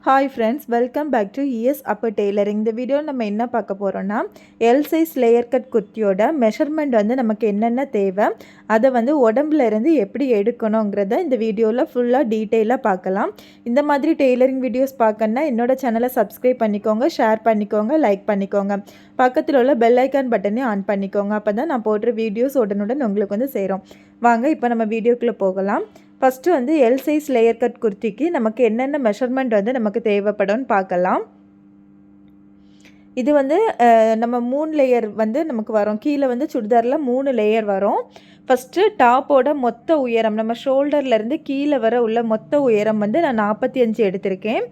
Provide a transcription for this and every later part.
Hi friends, welcome back to ES upper tailoring. இந்த வீடியோவில் நம்ம என்ன பார்க்க போகிறோன்னா, எல் சைஸ் லேயர் கட் குர்த்தியோட மெஷர்மெண்ட் நமக்கு என்னென்ன தேவை, அதை உடம்புல இருந்து எப்படி எடுக்கணுங்கிறத இந்த வீடியோவில் ஃபுல்லாக டீட்டெயிலாக பார்க்கலாம். இந்த மாதிரி டெய்லரிங் வீடியோஸ் பார்க்கணுன்னா என்னோடய சேனலை சப்ஸ்கிரைப் பண்ணிக்கோங்க, ஷேர் பண்ணிக்கோங்க, லைக் பண்ணிக்கோங்க. பக்கத்தில் உள்ள பெல் ஐக்கான் பட்டனையும் ஆன் பண்ணிக்கோங்க. அப்போ தான் நான் போடுற வீடியோஸ் உடனுடன் உங்களுக்கு சேரும். வாங்க இப்போ நம்ம வீடியோக்குள்ளே போகலாம். First L size layer cut குர்த்திக்கு நமக்கு என்னென்ன மெஷர்மெண்ட் நமக்கு தேவைப்படும்னு பார்க்கலாம். இது நம்ம 3 லேயர் நமக்கு வரும். கீழே சுடிதாரில் 3 லேயர் வரும். ஃபஸ்ட்டு டாப்போட மொத்த உயரம், நம்ம ஷோல்டர்லேருந்து கீழே வர உள்ள மொத்த உயரம் நான் 45 எடுத்திருக்கேன்.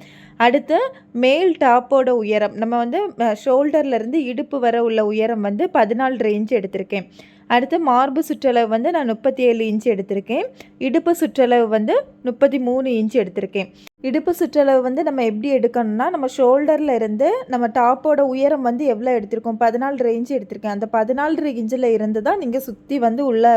அடுத்து மேல் டாப்போட உயரம், நம்ம ஷோல்டர்லேருந்து இடுப்பு வர உள்ள உயரம் 14 இன்ச் எடுத்திருக்கேன். அடுத்து மார்பு சுற்றளவு நான் 37 இன்ச் எடுத்திருக்கேன். இடுப்பு சுற்றளவு 33 இன்ச் எடுத்திருக்கேன். இடுப்பு சுற்றளவு நம்ம எப்படி எடுக்கணும்னா, நம்ம ஷோல்டரில் இருந்து நம்ம டாப்போட உயரம் எவ்வளோ எடுத்திருக்கோம், 14 இன்ச் எடுத்திருக்கேன். அந்த 14 இன்ச்சில் இருந்து தான் நீங்கள் சுற்றி உள்ள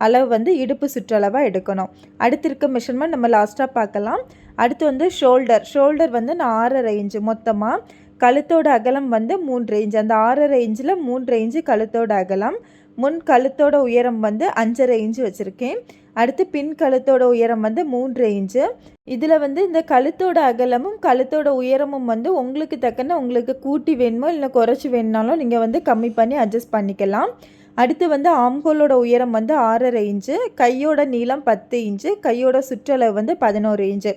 அளவு இடுப்பு சுற்றளவாக எடுக்கணும். அடுத்து இருக்க மெஷர்மெண்ட் நம்ம லாஸ்ட்டாக பார்க்கலாம். அடுத்து ஷோல்டர் நான் 6.5 இன்ச்சு மொத்தமாக. கழுத்தோட அகலம் 3 இன்ச். அந்த 6.5 இன்ச்சில் 3 இன்ச்சு கழுத்தோட அகலம். முன் கழுத்தோட உயரம் 5.5 இன்ச்சு வச்சுருக்கேன். அடுத்து பின் கழுத்தோட உயரம் 3 இன்ச்சு. இதில் இந்த கழுத்தோட அகலமும் கழுத்தோட உயரமும் உங்களுக்கு தக்கன உங்களுக்கு கூட்டி வேணுமோ இல்லை குறைச்சி வேணுனாலும் நீங்கள் கம்மி பண்ணி அட்ஜஸ்ட் பண்ணிக்கலாம். அடுத்து ஆம்கோலோட உயரம் 6.5 இன்ச்சு. கையோட நீளம் 10 இன்ச்சு. கையோட சுற்றளவு 11 இன்ச்சு.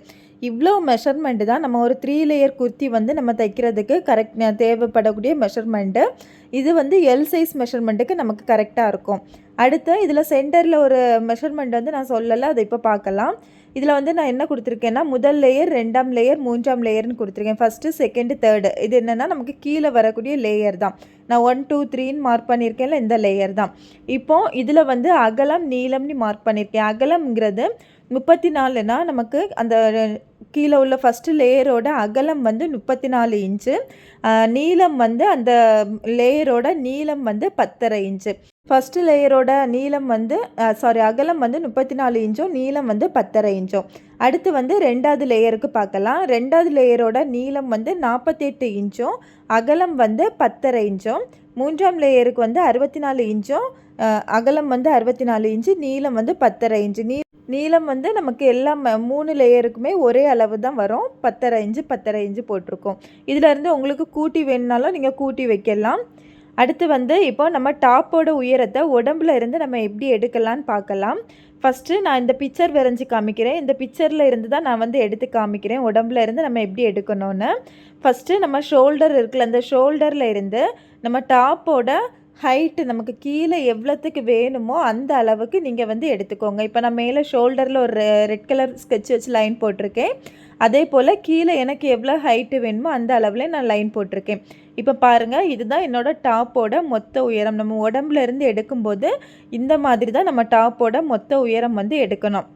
இவ்வளோ மெஷர்மெண்ட்டு தான் நம்ம ஒரு 3 லேயர் குர்த்தி நம்ம தைக்கிறதுக்கு கரெக்ட் தேவைப்படக்கூடிய மெஷர்மெண்ட்டு. இது எல் சைஸ் மெஷர்மெண்ட்டுக்கு நமக்கு கரெக்டாக இருக்கும். அடுத்து இதில் சென்டரில் ஒரு மெஷர்மெண்ட் நான் சொல்லலை, அதை இப்போ பார்க்கலாம். இதில் நான் என்ன கொடுத்துருக்கேன்னா, முதல் லேயர், 2ஆம் லேயர், 3ஆம் லேயர்னு கொடுத்துருக்கேன். First, second, third. இது என்னென்னா நமக்கு கீழே வரக்கூடிய லேயர் தான். நான் 1 2 3ன்னு மார்க் பண்ணியிருக்கேன்ல, இந்த லேயர் தான். இப்போது இதில் அகலம் நீளம்னு மார்க் பண்ணியிருக்கேன். அகலம்ங்கிறது 34னா நமக்கு அந்த கீழே உள்ள ஃபஸ்ட்டு லேயரோட அகலம் 34 இன்ச்சு. நீளம் அந்த லேயரோட நீளம் 10.5 இன்ச்சு. ஃபஸ்ட்டு லேயரோட நீளம் அகலம் 34 இன்ச்சும் நீளம் 10.5 இன்ச்சும். அடுத்து 2வது லேயருக்கு பார்க்கலாம். 2வது லேயரோட நீளம் 48 இன்ச்சும் அகலம் 10.5 இன்ச்சும். 3ஆம் லேயருக்கு 64 இன்ச்சும் அகலம் 64 இன்ச்சு, நீளம் 10.5 இன்ச்சு. நீளம் நமக்கு எல்லாம் 3 லேயருக்குமே ஒரே அளவு தான் வரும். 10.5 இன்ச்சு 10.5 இன்ச்சு போட்டிருக்கோம். இதிலேருந்து உங்களுக்கு கூட்டி வேணுனாலும் நீங்கள் கூட்டி வைக்கலாம். அடுத்து இப்போ நம்ம டாப்போட உயரத்தை உடம்புல இருந்து நம்ம எப்படி எடுக்கலான்னு பார்க்கலாம். ஃபஸ்ட்டு நான் இந்த பிக்சர் வரைஞ்சி காமிக்கிறேன். இந்த பிக்சரில் இருந்து தான் நான் எடுத்து காமிக்கிறேன் உடம்புல இருந்து நம்ம எப்படி எடுக்கணும்னு. ஃபஸ்ட்டு நம்ம ஷோல்டர் இருக்குல்ல, அந்த ஷோல்டரில் இருந்து நம்ம டாப்போட ஹைட்டு நமக்கு கீழே எவ்வளோத்துக்கு வேணுமோ அந்த அளவுக்கு நீங்கள் எடுத்துக்கோங்க. இப்போ நான் மேலே ஷோல்டரில் ஒரு ரெட் கலர் ஸ்கெட்ச் வச்சு லைன் போட்டிருக்கேன். அதே போல் கீழே எனக்கு எவ்வளோ ஹைட்டு வேணுமோ அந்த அளவில் நான் லைன் போட்டிருக்கேன். இப்போ பாருங்கள், இதுதான் என்னோடய டாப்போட மொத்த உயரம். நம்ம உடம்புல இருந்து எடுக்கும்போது இந்த மாதிரி தான் நம்ம டாப்போட மொத்த உயரம் எடுக்கணும்.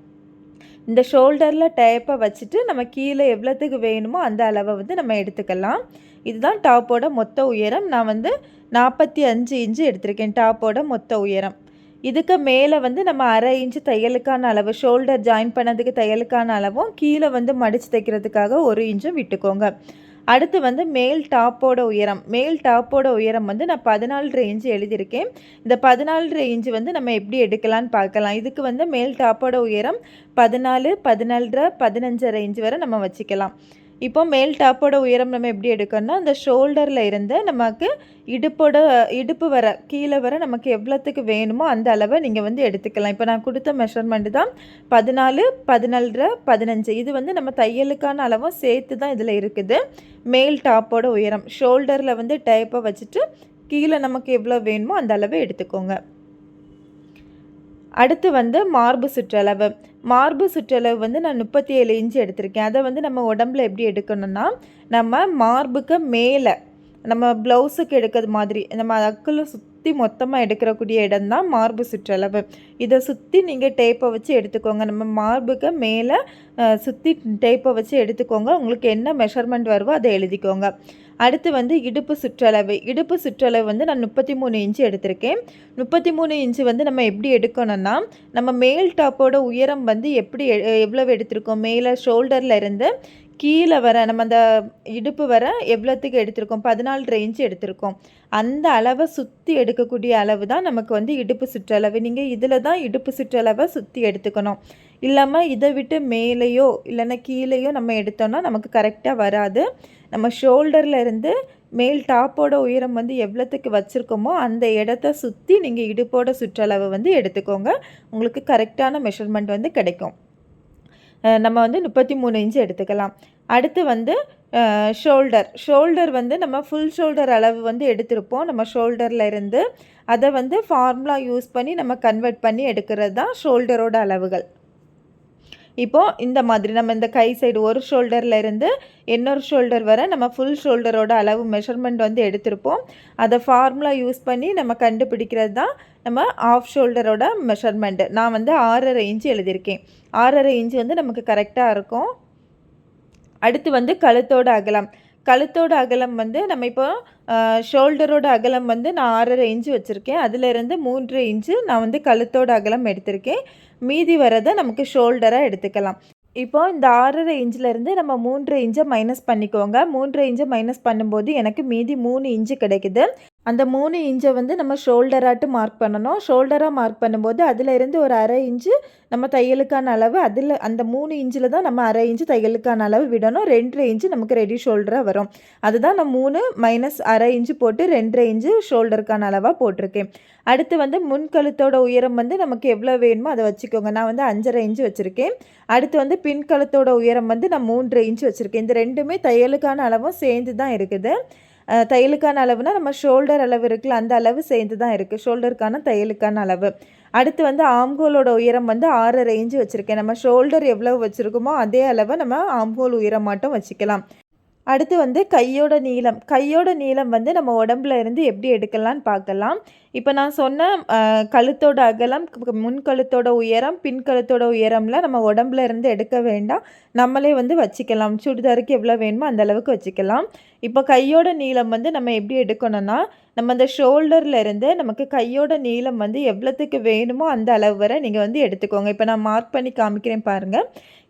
இந்த ஷோல்டரில் டேப்பை வச்சுட்டு நம்ம கீழே எவ்வளோத்துக்கு வேணுமோ அந்த அளவை நம்ம எடுத்துக்கலாம். இதுதான் டாப்போட மொத்த உயரம். நான் 45 இன்ச்சு எடுத்திருக்கேன் டாப்போட மொத்த உயரம். இதுக்கு மேலே நம்ம 1/2 இன்ச்சு தையலுக்கான அளவு, ஷோல்டர் ஜாயின் பண்ணதுக்கு தையலுக்கான அளவும் கீழே மடித்து தைக்கிறதுக்காக 1 இன்ச்சும் விட்டுக்கோங்க. அடுத்து மேல் டாப்போட உயரம். மேல் டாப்போட உயரம் நான் 14 இன்ச்சு எழுதியிருக்கேன். இந்த 14 இன்ச்சு நம்ம எப்படி எடுக்கலான்னு பார்க்கலாம். இதுக்கு மேல் டாப்போட உயரம் 14, 14, 15.5 இன்ச்சு வரை நம்ம வச்சுக்கலாம். இப்போ மேல் டாப்போட உயரம் நம்ம எப்படி எடுக்கணும்னா, அந்த ஷோல்டரில் இருந்து நமக்கு இடுப்பு வர கீழே வர நமக்கு எவ்வளோத்துக்கு வேணுமோ அந்த அளவை நீங்கள் எடுத்துக்கலாம். இப்போ நான் கொடுத்த மெஷர்மெண்ட்டு தான் 14, 14, 15. இது நம்ம தையலுக்கான அளவும் சேர்த்து தான் இதில் இருக்குது. மேல் டாப்போட உயரம் ஷோல்டரில் டேப்பை வச்சுட்டு கீழே நமக்கு எவ்வளோ வேணுமோ அந்த அளவை எடுத்துக்கோங்க. அடுத்து மார்பு சுற்றளவு. மார்பு சுற்றளவு நான் 37 இன்ச்சு எடுத்திருக்கேன். அதை நம்ம உடம்புல எப்படி எடுக்கணும்னா, நம்ம மார்புக்கு மேலே நம்ம ப்ளவுஸுக்கு எடுக்கிறது மாதிரி நம்ம அக்குள்ள சுற்றி மொத்தமாக எடுக்கிறக்கூடிய இடம் தான் மார்பு சுற்றளவு. இதை சுற்றி நீங்கள் டேப்பை வச்சு எடுத்துக்கோங்க. நம்ம மார்புக்கு மேலே சுற்றி டேப்பை வச்சு எடுத்துக்கோங்க. உங்களுக்கு என்ன மெஷர்மெண்ட் வருவோ அதை எழுதிக்கோங்க. அடுத்து இடுப்பு சுற்றளவு. இடுப்பு சுற்றளவு நான் 33 இன்ச்சு எடுத்திருக்கேன். 33 இன்ச்சு நம்ம எப்படி எடுக்கணும்னா, நம்ம மேல் டாப்போட உயரம் எப்படி எவ்வளவு எடுத்திருக்கோம், மேலே ஷோல்டரில் இருந்து கீழே வர நம்ம அந்த இடுப்பு வர எவ்வளோத்துக்கு எடுத்திருக்கோம், 14 இன்ச்சு எடுத்திருக்கோம். அந்த அளவை சுற்றி எடுக்கக்கூடிய அளவு தான் நமக்கு வந்து இடுப்பு சுற்றளவு. நீங்கள் இதில் தான் இடுப்பு சுற்றளவை சுற்றி எடுத்துக்கணும். இல்லாமல் இதை விட்டு மேலேயோ இல்லைன்னா கீழேயோ நம்ம எடுத்தோம்னா நமக்கு கரெக்டாக வராது. நம்ம ஷோல்டரில் இருந்து மேல் டாப்போட உயரம் வந்து எவ்வளோத்துக்கு வச்சுருக்கோமோ அந்த இடத்த சுற்றி நீங்கள் இடுப்போட சுற்றளவு வந்து எடுத்துக்கோங்க. உங்களுக்கு கரெக்டான மெஷர்மெண்ட் வந்து கிடைக்கும். நம்ம வந்து 33 இன்ச்சு எடுத்துக்கலாம். அடுத்து வந்து ஷோல்டர் வந்து நம்ம ஃபுல் ஷோல்டர் அளவு வந்து எடுத்திருப்போம். நம்ம ஷோல்டரில் இருந்து அதை வந்து ஃபார்முலா யூஸ் பண்ணி நம்ம கன்வெர்ட் பண்ணி எடுக்கிறது தான் ஷோல்டரோட அளவுகள். இப்போது இந்த மாதிரி நம்ம இந்த கை சைடு ஒரு ஷோல்டரில் இருந்து இன்னொரு ஷோல்டர் வர நம்ம ஃபுல் ஷோல்டரோட அளவு மெஷர்மெண்ட் வந்து எடுத்திருப்போம். அதை ஃபார்முலா யூஸ் பண்ணி நம்ம கண்டுபிடிக்கிறது தான் நம்ம ஆஃப் ஷோல்டரோட மெஷர்மெண்ட்டு. நான் வந்து 6.5 இன்ச்சு எழுதியிருக்கேன். 6.5 இன்ச்சு வந்து நமக்கு கரெக்டாக இருக்கும். அடுத்து வந்து கழுத்தோட அகலம் வந்து நம்ம இப்போ ஷோல்டரோட அகலம் வந்து நான் 6.5 இன்ச்சு வச்சுருக்கேன். அதிலிருந்து 3 இன்ச்சு நான் வந்து கழுத்தோட அகலம் எடுத்திருக்கேன். மீதி வரதை நமக்கு ஷோல்டராக எடுத்துக்கலாம். இப்போ இந்த 6.5 இன்ச்சிலேருந்து நம்ம 3 இன்ச்சை மைனஸ் பண்ணிக்கோங்க. 3 இன்ச்சை மைனஸ் பண்ணும்போது எனக்கு மீதி 3 இன்ச்சு கிடைக்குது. அந்த 3 இன்ச்சை வந்து நம்ம ஷோல்டராட்டு மார்க் பண்ணணும். ஷோல்டராக மார்க் பண்ணும்போது அதிலிருந்து ஒரு 1/2 இன்ச்சு நம்ம தையலுக்கான அளவு, அதில் அந்த 3 இன்ச்சில் தான் நம்ம 1/2 இன்ச்சு தையலுக்கான அளவு விடணும். 2.5 இன்ச்சு நமக்கு ரெடி ஷோல்டராக வரும். அதுதான் நான் 3 மைனஸ் 1/2 இன்ச்சு போட்டு 2.5 இன்ச்சு ஷோல்டருக்கான அளவாக போட்டிருக்கேன். அடுத்து வந்து முன்கழுத்தோட உயரம் வந்து நமக்கு எவ்வளோ வேணுமோ அதை வச்சுக்கோங்க. நான் வந்து 5.5 இன்ச்சு வச்சுருக்கேன். அடுத்து வந்து பின்கழுத்தோட உயரம் வந்து நான் 3 இன்ச்சு வச்சுருக்கேன். இந்த ரெண்டுமே தையலுக்கான அளவும் சேர்ந்து தான் இருக்குது. தையலுக்கான அளவுனா நம்ம ஷோல்டர் அளவு இருக்குல்ல, அந்த அளவு சேர்ந்து தான் இருக்குது. ஷோல்டருக்கான தையலுக்கான அளவு. அடுத்து வந்து ஆம்ஹோலோட உயரம் வந்து 6.5 இன்ச்சு வச்சுருக்கேன். நம்ம ஷோல்டர் எவ்வளோ வச்சுருக்கோமோ அதே அளவை நம்ம ஆம்ஹோல் உயரம் மட்டும் வச்சுக்கலாம். அடுத்து வந்து கையோட நீளம் வந்து நம்ம உடம்புல இருந்து எப்படி எடுக்கலான்னு பார்க்கலாம். இப்போ நான் சொன்ன கழுத்தோட அகலம், முன்கழுத்தோட உயரம், பின்கழுத்தோட உயரம்லாம் நம்ம உடம்புல இருந்து எடுக்க வேண்டாம். நம்மளே வந்து வச்சுக்கலாம். சுடிதாருக்கு எவ்வளோ வேணுமோ அந்த அளவுக்கு வச்சுக்கலாம். இப்போ கையோட நீளம் வந்து நம்ம எப்படி எடுக்கணும்னா, நம்ம அந்த ஷோல்டரில் இருந்து நமக்கு கையோட நீளம் வந்து எவ்வளோத்துக்கு வேணுமோ அந்த அளவு வரை நீங்கள் வந்து எடுத்துக்கோங்க. இப்போ நான் மார்க் பண்ணி காமிக்கிறேன் பாருங்கள்.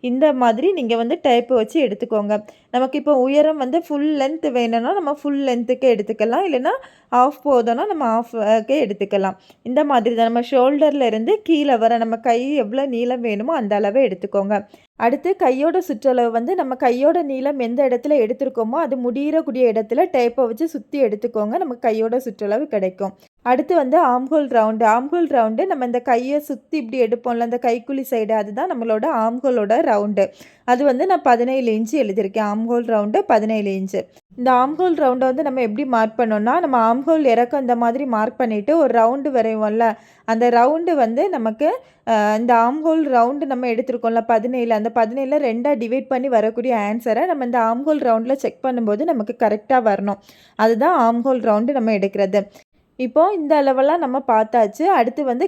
இந்த மாதிரி நீங்கள் வந்து டேப்பு வச்சு எடுத்துக்கோங்க. நமக்கு இப்போ உயரம் வந்து ஃபுல் லென்த் வேணும்னா நம்ம ஃபுல் லென்த்துக்கு எடுத்துக்கலாம். இல்லைன்னா ஆஃப் போதும்னா நம்ம ஆஃப்க்கே எடுத்துக்கலாம். இந்த மாதிரி தான் நம்ம ஷோல்டரில் இருந்து கீழே வர நம்ம கை எவ்வளோ நீளம் வேணுமோ அந்த அளவை எடுத்துக்கோங்க. அடுத்து கையோட சுற்றளவு வந்து நம்ம கையோட நீளம் எந்த இடத்துல எடுத்திருக்கோமோ அது முடியக்கூடிய இடத்துல டேப்பை வச்சு சுற்றி எடுத்துக்கோங்க. நமக்கு கையோட சுற்றளவு கிடைக்கும். அடுத்து வந்து ஆம்ஹோல் ரவுண்டு நம்ம இந்த கையை சுற்றி இப்படி எடுப்போம்ல, அந்த கைக்குழி சைடு, அதுதான் நம்மளோட ஆம்ஹோலோட ரவுண்டு. அது வந்து நான் 17 இன்ச்சு எழுதியிருக்கேன். Armhole round 17 inch. இந்த ஆம்ஹோல் ரவுண்டை வந்து நம்ம எப்படி மார்க் பண்ணோம்னா, நம்ம ஆம்ஹோல் இறக்கம் இந்த மாதிரி மார்க் பண்ணிவிட்டு ஒரு ரவுண்டு வரைவோம்ல, அந்த ரவுண்டு வந்து நமக்கு இந்த ஆம்ஹோல் ரவுண்டு நம்ம எடுத்துருக்கோம்ல 17, அந்த 17 2ஆக டிவைட் பண்ணி வரக்கூடிய ஆன்சரை நம்ம இந்த ஆம்ஹோல் ரவுண்டில் செக் பண்ணும்போது நமக்கு கரெக்டாக வரணும். அதுதான் ஆம்ஹோல் ரவுண்டு நம்ம எடுக்கிறது. இப்போது இந்த அளவெல்லாம் நம்ம பார்த்தாச்சு. அடுத்து வந்து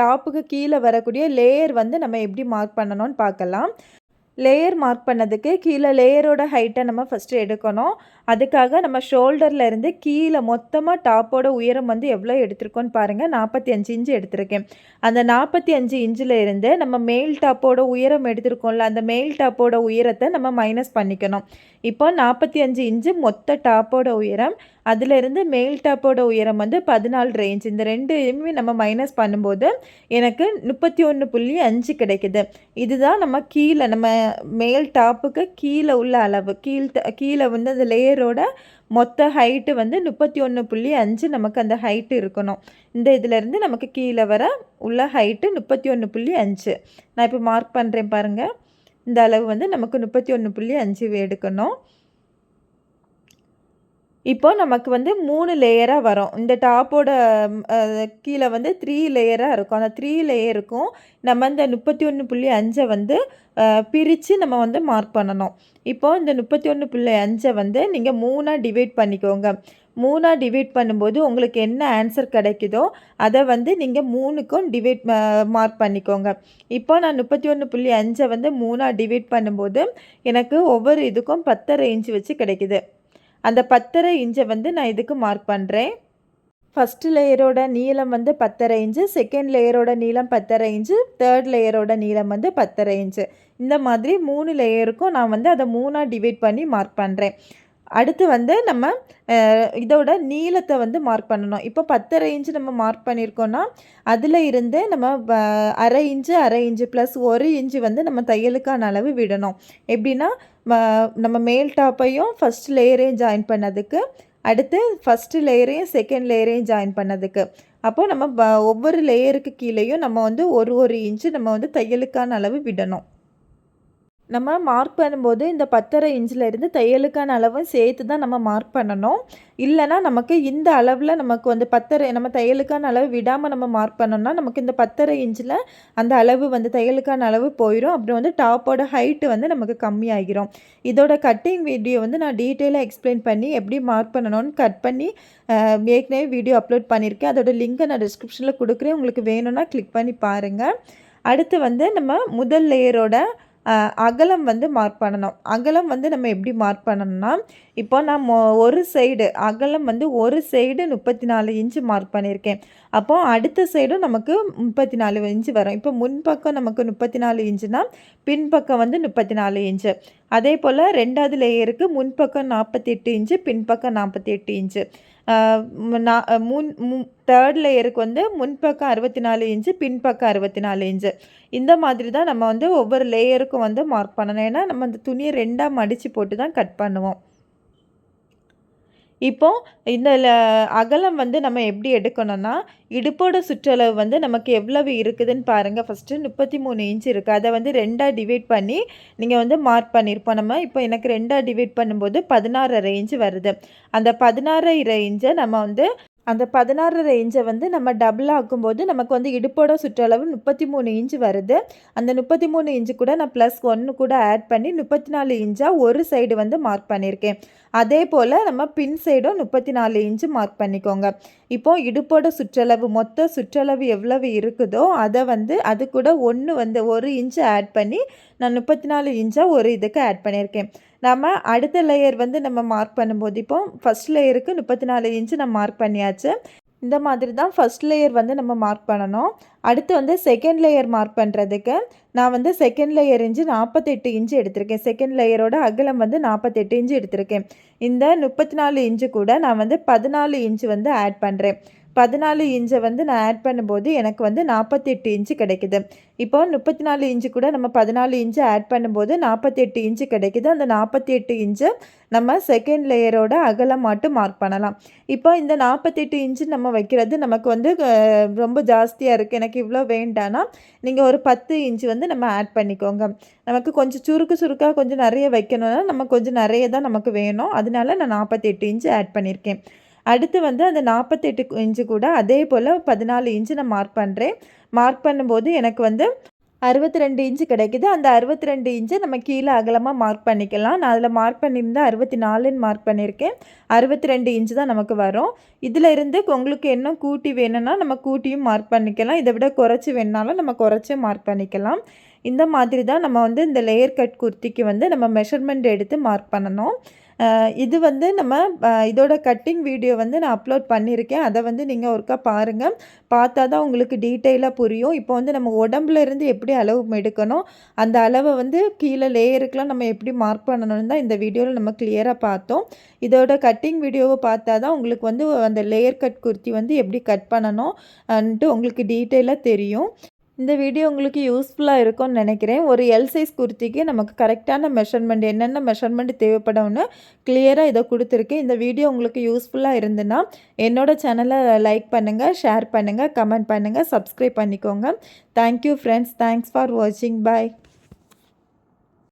டாப்புக்கு கீழே வரக்கூடிய லேயர் வந்து நம்ம எப்படி மார்க் பண்ணணும்னு பார்க்கலாம். லேயர் மார்க் பண்ணதுக்கு கீழே லேயரோட ஹைட்டை நம்ம ஃபஸ்ட்டு எடுக்கணும். அதுக்காக நம்ம ஷோல்டரில் இருந்து கீழே மொத்தமாக டாப்போட உயரம் வந்து எவ்வளோ எடுத்திருக்கோன்னு பாருங்கள். 45 இன்ச்சு எடுத்திருக்கேன். அந்த 45 இன்ச்சில் இருந்து நம்ம மேல் டாப்போட உயரம் எடுத்திருக்கோம்ல, அந்த மேல் டாப்போட உயரத்தை நம்ம மைனஸ் பண்ணிக்கணும். இப்போ 45 இன்ச்சு மொத்த டாப்போட உயரம், அதிலிருந்து மேல் டாப்போட உயரம் வந்து 14 இன்ச். இந்த ரெண்டுமே நம்ம மைனஸ் பண்ணும்போது எனக்கு 31.5 கிடைக்குது. இதுதான் நம்ம மேல் டாப்புக்கு கீழே உள்ள அளவு. கீழே வந்து அந்த லேயரோட மொத்த ஹைட்டு வந்து 31.5 நமக்கு அந்த ஹைட்டு இருக்கணும். இந்த இதிலேருந்து நமக்கு கீழே வர உள்ள ஹைட்டு 31.5. நான் இப்போ மார்க் பண்ணுறேன் பாருங்கள். இந்த அளவு வந்து நமக்கு 31.5 எடுக்கணும். இப்போ நமக்கு வந்து 3 லேயராக வரும். இந்த டாப்போட கீழே வந்து 3 லேயராக இருக்கும். அந்த 3 லேயருக்கும் நம்ம இந்த 31.5 வந்து பிரித்து நம்ம வந்து மார்க் பண்ணணும். இப்போது இந்த 31.5 வந்து நீங்கள் 3ஆக டிவைட் பண்ணிக்கோங்க. 3ஆக டிவைட் பண்ணும்போது உங்களுக்கு என்ன ஆன்சர் கிடைக்குதோ அதை வந்து நீங்கள் 3க்கும் மார்க் பண்ணிக்கோங்க. இப்போ நான் 31.5 வந்து 3ஆக டிவைட் பண்ணும்போது எனக்கு ஒவ்வொரு இதுக்கும் 10.5 இன்ச்சு வச்சு கிடைக்குது. அந்த 10.5 இன்ச்சை வந்து நான் இதுக்கு மார்க் பண்ணுறேன். ஃபர்ஸ்ட் லேயரோட நீளம் வந்து 10.5 இன்ச்சு, செகண்ட் லேயரோட நீளம் 10.5 இன்ச்சு, தேர்ட் லேயரோட நீளம் வந்து 10.5 இன்ச்சு. இந்த மாதிரி 3 லேயருக்கும் நான் வந்து அதை 3ஆ டிவைட் பண்ணி மார்க் பண்ணுறேன். அடுத்து வந்து நம்ம இதோட நீளத்தை வந்து மார்க் பண்ணணும். இப்போ 10.5 இன்ச்சு நம்ம மார்க் பண்ணியிருக்கோன்னா, அதில் இருந்து நம்ம 1/2 இன்ச்சு 1/2 இன்ச்சு ப்ளஸ் 1 இன்ச்சு வந்து நம்ம தையலுக்கான அளவு விடணும். எப்படின்னா நம்ம மேல் டாப்பையும் ஃபஸ்ட் லேயரையும் ஜாயின் பண்ணதுக்கு, அடுத்து ஃபஸ்ட்டு லேயரையும் செகண்ட் லேயரையும் ஜாயின் பண்ணதுக்கு. அப்போ நம்ம ஒவ்வொரு லேயருக்கு கீழேயும் நம்ம வந்து 1 இன்ச்சு நம்ம வந்து தையலுக்கான அளவு விடணும். நம்ம மார்க் பண்ணும்போது இந்த 10.5 இன்ச்சிலேருந்து தையலுக்கான அளவும் சேர்த்து தான் நம்ம மார்க் பண்ணணும். இல்லைனா நமக்கு இந்த அளவில் நமக்கு வந்து 10.5 நம்ம தையலுக்கான அளவு விடாமல் நம்ம மார்க் பண்ணோம்னா நமக்கு இந்த 10.5 இன்ச்சில் அந்த அளவு வந்து தையலுக்கான அளவு போயிடும். அப்புறம் வந்து டாப்போட ஹைட்டு வந்து நமக்கு கம்மியாகிரும். இதோட கட்டிங் வீடியோ வந்து நான் டீட்டெயிலாக எக்ஸ்பிளைன் பண்ணி எப்படி மார்க் பண்ணணும்னு கட் பண்ணி ஏற்கனவே வீடியோ அப்லோட் பண்ணியிருக்கேன். அதோட லிங்க்கை நான் டிஸ்கிரிப்ஷனில் கொடுக்குறேன். உங்களுக்கு வேணும்னா கிளிக் பண்ணி பாருங்கள். அடுத்து வந்து நம்ம முதல் லேயரோட அகலம் வந்து மார்க் பண்ணணும். அகலம் வந்து நம்ம எப்படி மார்க் பண்ணணும்னா, இப்போ நான் ஒரு சைடு அகலம் வந்து ஒரு சைடு 34 இன்ச்சு மார்க் பண்ணியிருக்கேன். அப்போ அடுத்த சைடும் நமக்கு 34 இன்ச்சு வரும். இப்போ முன்பக்கம் நமக்கு 34 இன்ச்சுனா, பின்பக்கம் வந்து 34 இன்ச்சு. அதே போல் 2வது லேயருக்கு முன்பக்கம் 48 இன்ச்சு, பின்பக்கம் 48 இன்ச்சு. தேர்ட் லேயருக்கு வந்து முன்பக்கம் 64 இன்ச்சு, பின்பக்கம் 64 இன்ச்சு. இந்த மாதிரி தான் நம்ம வந்து ஒவ்வொரு லேயருக்கும் வந்து மார்க் பண்ணணும். ஏன்னா நம்ம அந்த துணியை 2ஆ மடித்து போட்டு தான் கட் பண்ணுவோம். இப்போ இந்த அகலம் வந்து நம்ம எப்படி எடுக்கணும்னா, இடுப்போட சுற்றளவு வந்து நமக்கு எவ்வளவு இருக்குதுன்னு பாருங்கள். ஃபஸ்ட்டு 33 இன்ச் இருக்குது. அதை வந்து 2ஆ டிவைட் பண்ணி நீங்கள் வந்து மார்க் பண்ணியிருப்போம் நம்ம. இப்போ எனக்கு 2ஆ டிவைட் பண்ணும்போது 16.5 இன்ச்சு வருது. அந்த 16.5 இன்ச்சை நம்ம வந்து அந்த 16.5 இன்ச்சை வந்து நம்ம டபுள் ஆக்கும்போது நமக்கு வந்து இடுப்போட சுற்றளவு 33 இன்ச்சு வருது. அந்த 33 இன்ச்சு கூட நான் +1 கூட ஆட் பண்ணி 34 இன்ச்சாக ஒரு சைடு வந்து மார்க் பண்ணியிருக்கேன். அதே போல் நம்ம பின் சைடும் 34 இன்ச்சு மார்க் பண்ணிக்கோங்க. இப்போ இடுப்போட சுற்றளவு மொத்த சுற்றளவு எவ்வளவு இருக்குதோ அதை வந்து அது கூட 1 இன்ச்சு ஆட் பண்ணி நான் 34 இன்ச்சாக ஒரு இதுக்கு ஆட் பண்ணியிருக்கேன். நம்ம அடுத்த லேயர் வந்து நம்ம மார்க் பண்ணும்போது இப்போ ஃபஸ்ட் லேயருக்கு 34 இன்ச்சு நான் மார்க் பண்ணியாச்சு. இந்த மாதிரி தான் ஃபஸ்ட் லேயர் வந்து நம்ம மார்க் பண்ணணும். அடுத்து வந்து செகண்ட் லேயர் மார்க் பண்ணுறதுக்கு நான் வந்து செகண்ட் லேயர் இன்ச்சு 48 இன்ச்சு எடுத்திருக்கேன். செகண்ட் லேயரோட அகலம் வந்து 48 இன்ச்சு எடுத்திருக்கேன். இந்த 34 இன்ச்சு கூட நான் வந்து 14 இன்ச்சு வந்து ஆட் பண்ணுறேன். 14 இன்ச்சை வந்து நான் ஆட் பண்ணும்போது எனக்கு வந்து 48 இன்ச்சு கிடைக்குது. இப்போ 34 இன்ச்சு கூட நம்ம 14 இன்ச்சு ஆட் பண்ணும்போது 48 இன்ச்சு கிடைக்குது. அந்த 48 இன்ச்சு நம்ம செகண்ட் லேயரோட அகலம் மட்டும் மார்க் பண்ணலாம். இப்போ இந்த 48 இன்ச்சு நம்ம வைக்கிறது நமக்கு வந்து ரொம்ப ஜாஸ்தியாக இருக்குது, எனக்கு இவ்வளோ வேண்டானா நீங்கள் ஒரு 10 இன்ச்சு வந்து நம்ம ஆட் பண்ணிக்கோங்க. நமக்கு கொஞ்சம் சுருக்காக கொஞ்சம் நிறைய வைக்கணும்னா நம்ம கொஞ்சம் நிறைய தான் நமக்கு வேணும். அதனால நான் 48 இன்ச்சு ஆட் பண்ணியிருக்கேன். அடுத்து வந்து அந்த 48 இன்ச்சு கூட அதே போல் 14 இன்ச்சு நான் மார்க் பண்ணுறேன். மார்க் பண்ணும்போது எனக்கு வந்து 62 இன்ச்சு கிடைக்குது. அந்த 62 இன்ச்சை நம்ம கீழே அகலமாக மார்க் பண்ணிக்கலாம். நான் அதில் மார்க் பண்ணியிருந்தேன் 64ன்னு மார்க் பண்ணியிருக்கேன். 62 இன்ச்சு தான் நமக்கு வரும். இதில் இருந்து உங்களுக்கு இன்னும் கூட்டி வேணும்னா நம்ம கூட்டியும் மார்க் பண்ணிக்கலாம். இதை விட குறைச்சி வேணுனாலும் நம்ம குறைச்சும் மார்க் பண்ணிக்கலாம். இந்த மாதிரி தான் நம்ம வந்து இந்த லேயர் கட் குர்த்திக்கு வந்து நம்ம மெஷர்மெண்ட் எடுத்து மார்க் பண்ணணும். இது வந்து நம்ம இதோட கட்டிங் வீடியோ வந்து நான் அப்லோட் பண்ணியிருக்கேன். அதை வந்து நீங்கள் ஒருக்கா பாருங்கள். பார்த்தா தான் உங்களுக்கு டீட்டெயிலாக புரியும். இப்போ வந்து நம்ம உடம்புலேருந்து எப்படி அளவு எடுக்கணும், அந்த அளவை வந்து கீழே லேயருக்கெலாம் நம்ம எப்படி மார்க் பண்ணணும்னு தான் இந்த வீடியோவில் நம்ம கிளியராக பார்த்தோம். இதோட கட்டிங் வீடியோவை பார்த்தா தான் உங்களுக்கு வந்து அந்த லேயர் கட் குர்த்தி வந்து எப்படி கட் பண்ணணும்ன்ட்டு உங்களுக்கு டீட்டெயிலாக தெரியும். இந்த வீடியோ உங்களுக்கு யூஸ்ஃபுல்லாக இருக்கும்னு நினைக்கிறேன். ஒரு எல் சைஸ் குர்த்திக்கு நமக்கு கரெக்டான மெஷர்மெண்ட் என்னென்ன மெஷர்மெண்ட் தேவைப்படும்னு கிளியராக இதை கொடுத்துருக்கேன். இந்த வீடியோ உங்களுக்கு யூஸ்ஃபுல்லாக இருந்துன்னா என்னோடய சேனலை லைக் பண்ணுங்கள், ஷேர் பண்ணுங்கள், கமெண்ட் பண்ணுங்கள், சப்ஸ்கிரைப் பண்ணிக்கோங்க. Thank you friends. தேங்க்ஸ் ஃபார் வாட்சிங். பாய்.